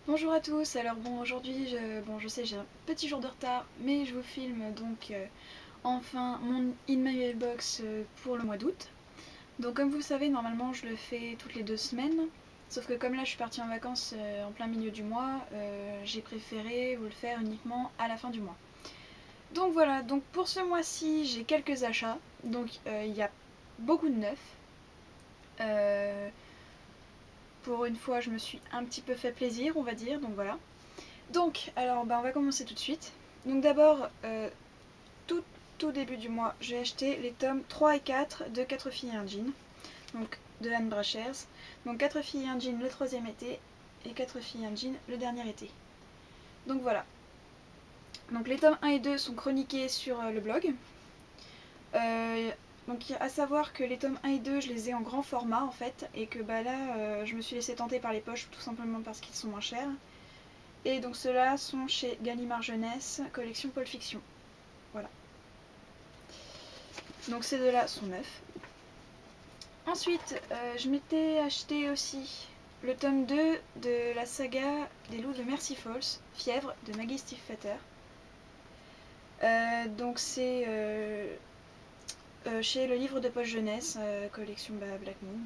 Bonjour à tous, alors bon aujourd'hui je sais j'ai un petit jour de retard mais je vous filme donc enfin mon In My Mailbox pour le mois d'août. Donc comme vous le savez normalement je le fais toutes les 2 semaines, sauf que comme là je suis partie en vacances en plein milieu du mois, j'ai préféré vous le faire uniquement à la fin du mois. Donc voilà, donc pour ce mois-ci j'ai quelques achats, donc il y a beaucoup de neufs. Euh, pour une fois je me suis un petit peu fait plaisir on va dire, donc voilà. Donc, alors on va commencer tout de suite. Donc d'abord, tout, tout début du mois, j'ai acheté les tomes 3 et 4 de 4 filles et un jean, donc de Anne Brachers. Donc 4 filles et un jean le troisième été, et 4 filles et un jean le dernier été. Donc voilà. Donc les tomes 1 et 2 sont chroniqués sur le blog. Euh, donc à savoir que les tomes 1 et 2, je les ai en grand format en fait, et que bah là, je me suis laissée tenter par les poches tout simplement parce qu'ils sont moins chers. Et donc ceux-là sont chez Gallimard Jeunesse, collection Pôle Fiction. Voilà. Donc ces deux-là sont neufs. Ensuite, je m'étais acheté aussi le tome 2 de la saga des loups de Mercy Falls, Fièvre de Maggie Stiefvater. Donc c'est chez le livre de poche jeunesse, collection Black Moon.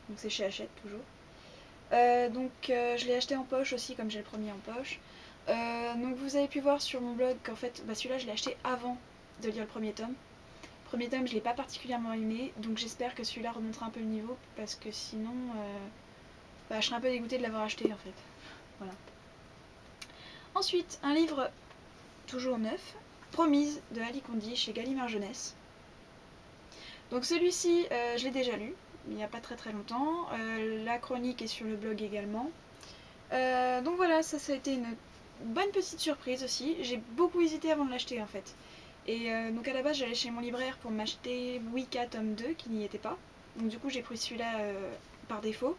Donc c'est chez Hachette toujours. Je l'ai acheté en poche aussi comme j'ai le premier en poche. Donc vous avez pu voir sur mon blog qu'en fait celui-là je l'ai acheté avant de lire le premier tome. Premier tome, je l'ai pas particulièrement aimé, donc j'espère que celui-là remontera un peu le niveau, parce que sinon, je serais un peu dégoûtée de l'avoir acheté en fait. Voilà. Ensuite, un livre toujours neuf, Promise de Ali Kondi chez Gallimard Jeunesse. Donc celui-ci, je l'ai déjà lu, il n'y a pas très très longtemps. La chronique est sur le blog également. Donc voilà, ça a été une bonne petite surprise aussi. J'ai beaucoup hésité avant de l'acheter en fait. Et donc à la base j'allais chez mon libraire pour m'acheter Wicca tome 2 qui n'y était pas. Donc du coup j'ai pris celui-là par défaut.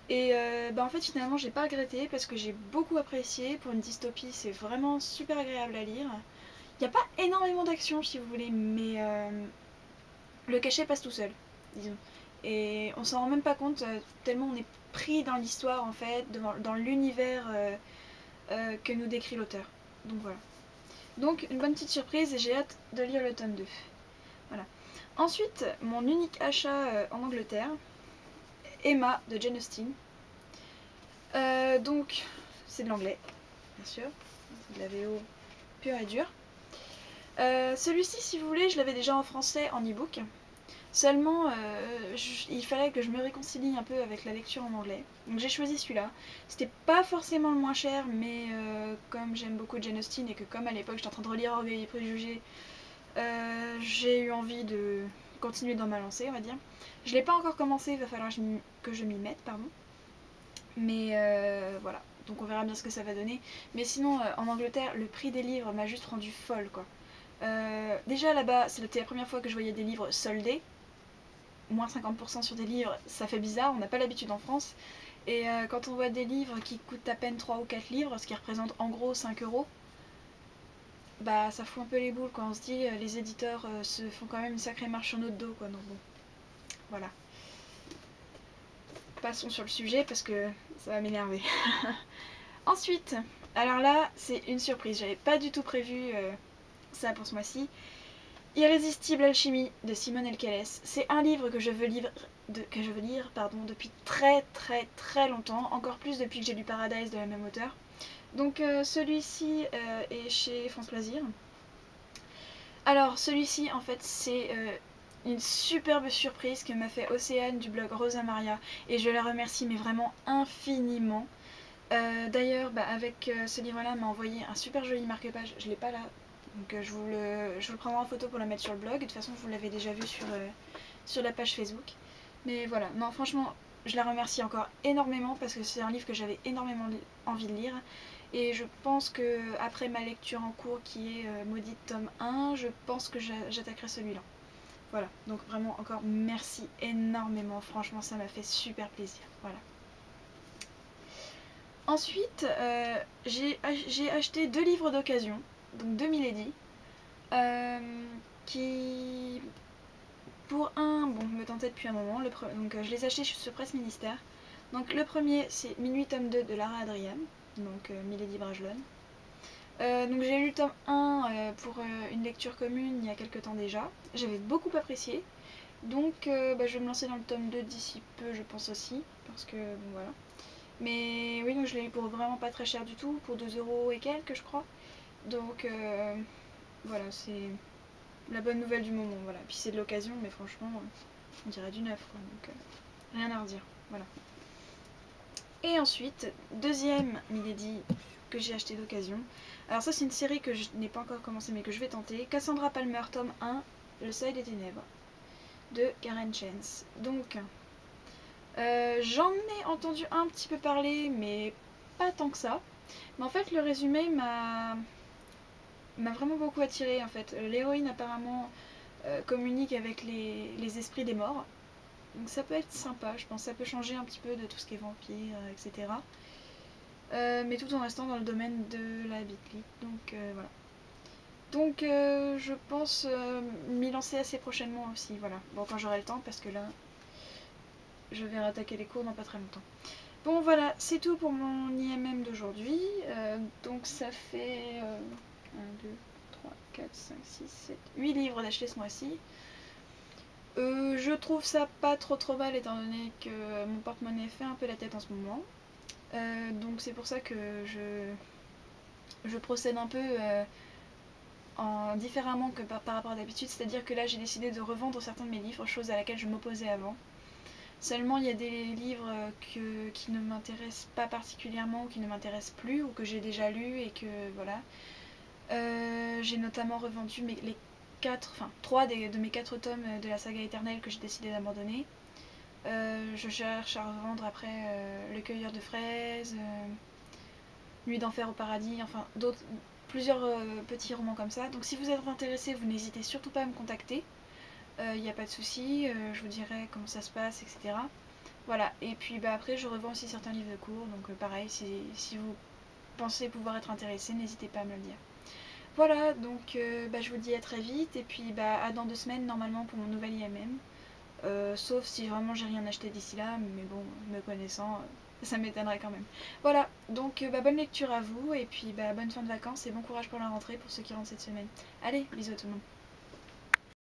Et en fait finalement j'ai pas regretté parce que j'ai beaucoup apprécié. Pour une dystopie c'est vraiment super agréable à lire. Il n'y a pas énormément d'action si vous voulez, mais le cachet passe tout seul, disons. Et on s'en rend même pas compte tellement on est pris dans l'histoire en fait, dans l'univers que nous décrit l'auteur. Donc voilà. Donc une bonne petite surprise et j'ai hâte de lire le tome 2. Voilà. Ensuite, mon unique achat en Angleterre, Emma de Jane Austen. Donc, c'est de l'anglais, bien sûr. C'est de la VO pure et dure. Celui-ci, si vous voulez, je l'avais déjà en français en e-book. Seulement, il fallait que je me réconcilie un peu avec la lecture en anglais. Donc j'ai choisi celui-là. C'était pas forcément le moins cher, mais comme j'aime beaucoup Jane Austen et que comme à l'époque j'étais en train de relire Orgueil et Préjugés, j'ai eu envie de continuer dans ma lancée, on va dire. Je l'ai pas encore commencé, il va falloir que je m'y mette, pardon. Mais voilà, donc on verra bien ce que ça va donner. Mais sinon, en Angleterre, le prix des livres m'a juste rendu folle, quoi. Déjà là-bas, c'était la première fois que je voyais des livres soldés. Moins 50% sur des livres, ça fait bizarre, on n'a pas l'habitude en France. Et quand on voit des livres qui coûtent à peine 3 ou 4 livres, ce qui représente en gros 5 euros, bah ça fout un peu les boules quand on se dit les éditeurs se font quand même une sacrée marche sur notre dos, quoi. Donc bon, voilà. Passons sur le sujet parce que ça va m'énerver. Ensuite, alors là, c'est une surprise, j'avais pas du tout prévu ça pour ce mois-ci. Irrésistible alchimie de Simone Elkélès. C'est un livre que je veux lire, depuis très très très longtemps, encore plus depuis que j'ai lu Paradise de la même auteur. Donc celui-ci est chez France Loisirs. Alors celui-ci en fait c'est une superbe surprise que m'a fait Océane du blog Rosa Maria et je la remercie mais vraiment infiniment. D'ailleurs avec ce livre-là elle m'a envoyé un super joli marque-page, je l'ai pas là, donc je vous le prendrai en photo pour la mettre sur le blog. De toute façon vous l'avez déjà vu sur la page Facebook. Mais voilà, non franchement je la remercie encore énormément parce que c'est un livre que j'avais énormément envie de lire. Et je pense que après ma lecture en cours qui est Maudite tome 1, je pense que j'attaquerai celui-là. Voilà, donc vraiment encore merci énormément, franchement ça m'a fait super plaisir. Voilà. Ensuite, j'ai acheté 2 livres d'occasion, donc 2 Milady, qui, pour un, bon, me tentait depuis un moment. Donc je les ai achetés chez ce Presse Ministère. Donc le premier c'est Minuit tome 2 de Lara Adrian, donc Milady Brajlon. Donc j'ai lu le tome 1 pour une lecture commune il y a quelques temps déjà. J'avais beaucoup apprécié. Donc je vais me lancer dans le tome 2 d'ici peu, je pense aussi. Parce que bon voilà. Mais oui, donc je l'ai eu pour vraiment pas très cher du tout, pour 2 € et quelques je crois. Donc voilà, c'est la bonne nouvelle du moment. Voilà. Puis c'est de l'occasion, mais franchement, on dirait du neuf quoi. Donc rien à redire. Voilà. Et ensuite, deuxième Milady que j'ai acheté d'occasion. Alors ça c'est une série que je n'ai pas encore commencé mais que je vais tenter. Cassandra Palmer tome 1, Le Seuil des Ténèbres, de Karen Chance. Donc j'en ai entendu un petit peu parler mais pas tant que ça. Mais en fait le résumé m'a vraiment beaucoup attiré en fait. L'héroïne apparemment communique avec les esprits des morts. Donc ça peut être sympa, je pense. Ça peut changer un petit peu de tout ce qui est vampire, etc. Mais tout en restant dans le domaine de la bitly. Donc voilà. Donc je pense m'y lancer assez prochainement aussi. Voilà. Bon, quand j'aurai le temps, parce que là, je vais rattaquer les cours dans pas très longtemps. Bon voilà, c'est tout pour mon IMM d'aujourd'hui. Donc ça fait 1, 2, 3, 4, 5, 6, 7, 8 livres d'acheter ce mois-ci. Je trouve ça pas trop mal étant donné que mon porte-monnaie fait un peu la tête en ce moment. Donc c'est pour ça que je procède un peu différemment que par rapport à d'habitude. C'est-à-dire que là j'ai décidé de revendre certains de mes livres, chose à laquelle je m'opposais avant. Seulement il y a des livres qui ne m'intéressent pas particulièrement ou qui ne m'intéressent plus ou que j'ai déjà lus et que voilà. J'ai notamment revendu les 3 de mes 4 tomes de la saga éternelle que j'ai décidé d'abandonner. Je cherche à revendre après Le Cueilleur de fraises, Nuit d'enfer au paradis, enfin plusieurs petits romans comme ça. Donc si vous êtes intéressé, vous n'hésitez surtout pas à me contacter. Il n'y a pas de souci, je vous dirai comment ça se passe, etc. Voilà, et puis après je revends aussi certains livres de cours, donc pareil, si vous pensez pouvoir être intéressé, n'hésitez pas à me le dire. Voilà, donc je vous dis à très vite, et puis à dans 2 semaines normalement pour mon nouvel IMM. Sauf si vraiment j'ai rien acheté d'ici là, mais bon, me connaissant, ça m'étonnerait quand même. Voilà, donc bonne lecture à vous, et puis bonne fin de vacances et bon courage pour la rentrée pour ceux qui rentrent cette semaine. Allez, bisous à tout le monde.